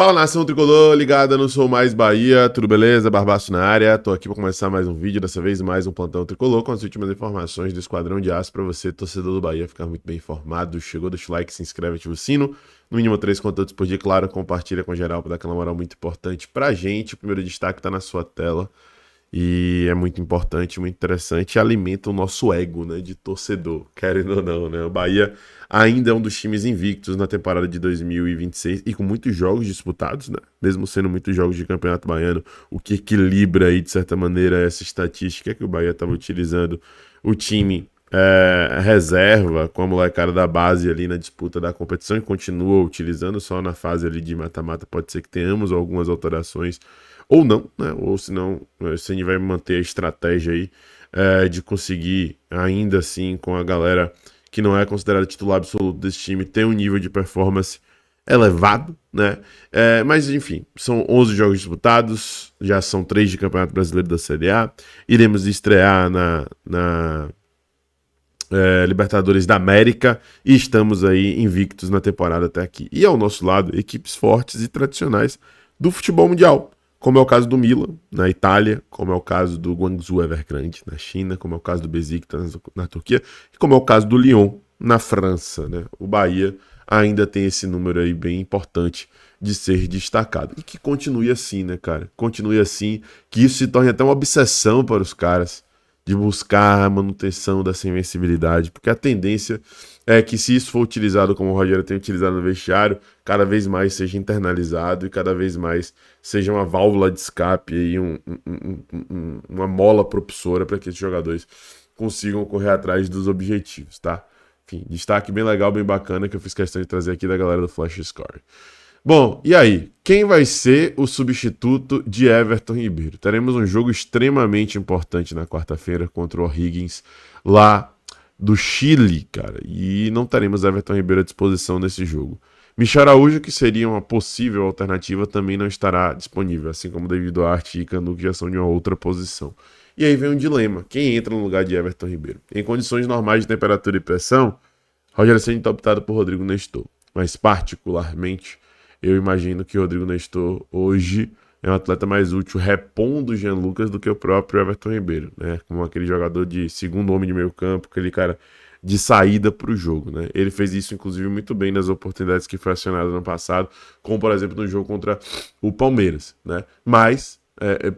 Fala, nação tricolor, ligada no Sou Mais Bahia, tudo beleza? Barbaço na área, tô aqui para começar mais um vídeo, dessa vez mais um plantão tricolor com as últimas informações do Esquadrão de Aço para você, torcedor do Bahia, ficar muito bem informado. Chegou, deixa o like, se inscreve, ativa o sino, no mínimo 3 conteúdos por dia, claro, compartilha com geral para dar aquela moral muito importante pra gente. O primeiro destaque tá na sua tela e é muito importante, muito interessante, e alimenta o nosso ego, né, de torcedor, querendo ou não, né? O Bahia ainda é um dos times invictos na temporada de 2026 e com muitos jogos disputados, né? Mesmo sendo muitos jogos de Campeonato Baiano, o que equilibra aí, de certa maneira, essa estatística que o Bahia estava utilizando. O time reserva com a molecada da base ali na disputa da competição e continua utilizando só na fase ali de mata-mata. Pode ser que tenhamos algumas alterações ou não, né? Ou se não, o Ceni vai manter a estratégia aí de conseguir, ainda assim, com a galera que não é considerada titular absoluto desse time, ter um nível de performance elevado, né? Mas, enfim, são 11 jogos disputados, já são 3 de Campeonato Brasileiro da Série A. Iremos estrear na Libertadores da América e estamos aí invictos na temporada até aqui. E ao nosso lado, equipes fortes e tradicionais do futebol mundial, como é o caso do Milan, na Itália, como é o caso do Guangzhou Evergrande, na China, como é o caso do Besiktas na Turquia, e como é o caso do Lyon, na França, né? O Bahia ainda tem esse número aí bem importante de ser destacado. E que continue assim, né, cara? Continue assim, que isso se torne até uma obsessão para os caras, de buscar a manutenção dessa invencibilidade, porque a tendência é que, se isso for utilizado como o Rogério tem utilizado no vestiário, cada vez mais seja internalizado e cada vez mais seja uma válvula de escape e uma mola propulsora para que esses jogadores consigam correr atrás dos objetivos, tá? Enfim, destaque bem legal, bem bacana, que eu fiz questão de trazer aqui da galera do Flash Score. Bom, e aí? Quem vai ser o substituto de Everton Ribeiro? Teremos um jogo extremamente importante na quarta-feira contra o O'Higgins, lá do Chile, cara. E não teremos Everton Ribeiro à disposição nesse jogo. Michel Araújo, que seria uma possível alternativa, também não estará disponível, assim como David Duarte e Canu, que já são de uma outra posição. E aí vem um dilema: quem entra no lugar de Everton Ribeiro? Em condições normais de temperatura e pressão, Rogério Ceni está optado por Rodrigo Nestor, mas particularmente eu imagino que o Rodrigo Nestor hoje é um atleta mais útil repondo o Jean Lucas do que o próprio Everton Ribeiro, né? Como aquele jogador de segundo homem de meio campo, aquele cara de saída para o jogo, né? Ele fez isso, inclusive, muito bem nas oportunidades que foi acionado no passado, como, por exemplo, no jogo contra o Palmeiras, né? Mas,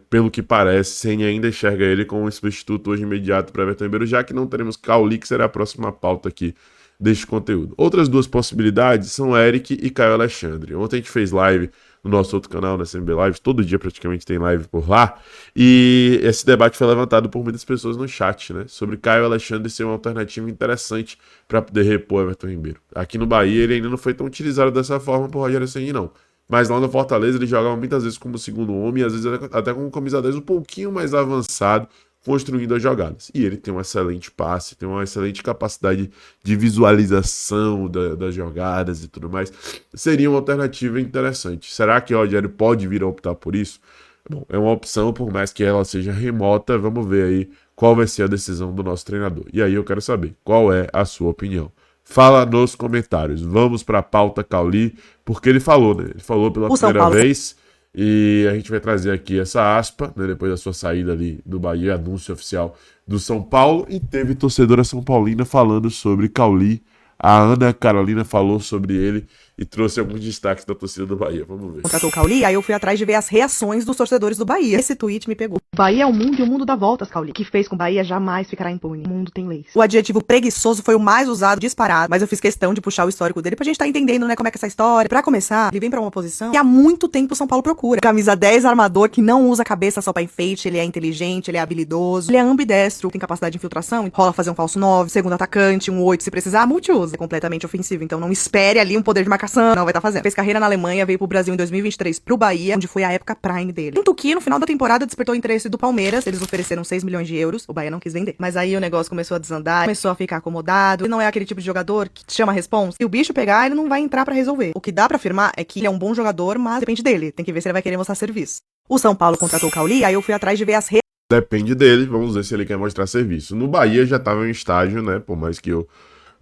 pelo que parece, Ceni ainda enxerga ele como um substituto hoje imediato para Everton Ribeiro, já que não teremos Cauli, que será a próxima pauta aqui deste conteúdo. Outras duas possibilidades são Eric e Caio Alexandre. Ontem a gente fez live no nosso outro canal, na SMB Live, todo dia praticamente tem live por lá, e esse debate foi levantado por muitas pessoas no chat, né, sobre Caio Alexandre ser uma alternativa interessante para poder repor Everton Ribeiro. Aqui no Bahia ele ainda não foi tão utilizado dessa forma por Rogério Ceni, não. Mas lá no Fortaleza ele jogava muitas vezes como segundo homem, e às vezes até com camisa 10 um pouquinho mais avançado, construindo as jogadas. E ele tem um excelente passe, tem uma excelente capacidade de visualização das jogadas e tudo mais. Seria uma alternativa interessante. Será que o Rogério pode vir a optar por isso? Bom, é uma opção, por mais que ela seja remota. Vamos ver aí qual vai ser a decisão do nosso treinador. E aí eu quero saber, qual é a sua opinião? Fala nos comentários. Vamos para a pauta Cauli, porque ele falou, né? Ele falou pela primeira vez. E a gente vai trazer aqui essa aspa, né, depois da sua saída ali do Bahia, anúncio oficial do São Paulo. E teve torcedora São Paulina falando sobre Cauli. A Ana Carolina falou sobre ele e trouxe alguns destaques da torcida do Bahia. Vamos ver. Contratou o Cauli, aí eu fui atrás de ver as reações dos torcedores do Bahia. Esse tweet me pegou. Bahia é o mundo e o mundo dá voltas, Cauli. O que fez com Bahia jamais ficará impune. O mundo tem leis. O adjetivo preguiçoso foi o mais usado, disparado, mas eu fiz questão de puxar o histórico dele pra gente tá entendendo, né, como é que é essa história. Pra começar, ele vem pra uma posição que há muito tempo o São Paulo procura. Camisa 10, armador, que não usa a cabeça só pra enfeite, ele é inteligente, ele é habilidoso, ele é ambidestro, tem capacidade de infiltração, rola fazer um falso 9, segundo atacante, um 8 se precisar, multiusa. É completamente ofensivo, então não espere ali um poder de marcação, não vai estar fazendo. Fez carreira na Alemanha, veio pro Brasil em 2023 pro Bahia, onde foi a época prime dele. Tanto que no final da temporada despertou o interesse do Palmeiras, eles ofereceram 6 milhões de euros, o Bahia não quis vender. Mas aí o negócio começou a desandar, começou a ficar acomodado, ele não é aquele tipo de jogador que te chama a responsa, e o bicho pegar, ele não vai entrar pra resolver. O que dá pra afirmar é que ele é um bom jogador, mas depende dele, tem que ver se ele vai querer mostrar serviço. O São Paulo contratou o Cauli, aí eu fui atrás de ver as Depende dele, vamos ver se ele quer mostrar serviço. No Bahia já tava em estágio, né, por mais que eu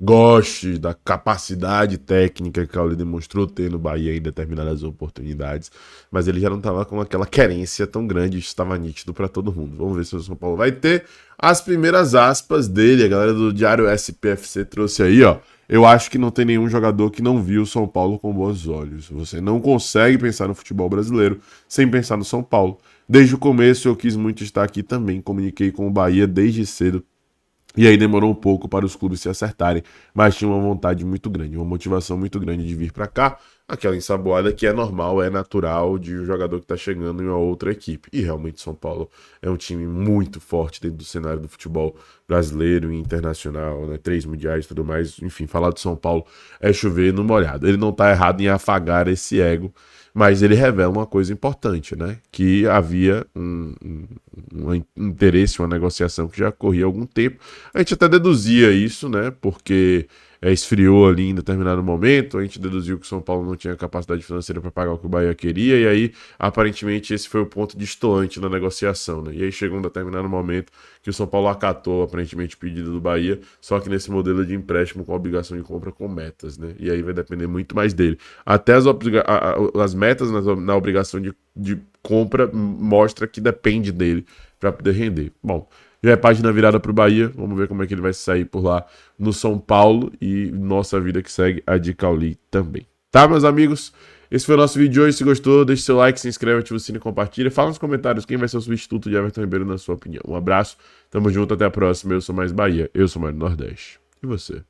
goste da capacidade técnica que o Cauli demonstrou ter no Bahia em determinadas oportunidades, mas ele já não estava com aquela querência tão grande, isso estava nítido para todo mundo. Vamos ver se o São Paulo vai ter as primeiras aspas dele. A galera do Diário SPFC trouxe aí, ó. Eu acho que não tem nenhum jogador que não viu o São Paulo com bons olhos. Você não consegue pensar no futebol brasileiro sem pensar no São Paulo. Desde o começo eu quis muito estar aqui também, comuniquei com o Bahia desde cedo. E aí demorou um pouco para os clubes se acertarem, mas tinha uma vontade muito grande, uma motivação muito grande de vir para cá, aquela ensaboada que é normal, é natural de um jogador que está chegando em uma outra equipe. E realmente São Paulo é um time muito forte dentro do cenário do futebol brasileiro e internacional, né? 3 mundiais e tudo mais. Enfim, falar de São Paulo é chover no molhado. Ele não está errado em afagar esse ego, mas ele revela uma coisa importante, né? Que havia um interesse, uma negociação que já corria há algum tempo. A gente até deduzia isso, né? Porque esfriou ali em determinado momento. A gente deduziu que o São Paulo não tinha capacidade financeira para pagar o que o Bahia queria. E aí, aparentemente, esse foi o ponto destoante na negociação, né? E aí chegou um determinado momento que o São Paulo acatou, aparentemente, o pedido do Bahia, só que nesse modelo de empréstimo com obrigação de compra com metas, né? E aí vai depender muito mais dele. Até as metas na obrigação de compra mostra que depende dele para poder render. Bom, já é página virada para o Bahia, vamos ver como é que ele vai sair por lá no São Paulo e nossa vida que segue a de Cauli também. Tá, meus amigos? Esse foi o nosso vídeo de hoje. Se gostou, deixe seu like, se inscreve, ativa o sininho e compartilha. Fala nos comentários quem vai ser o substituto de Everton Ribeiro na sua opinião. Um abraço, tamo junto, até a próxima. Eu sou mais Bahia, eu sou mais do Nordeste. E você?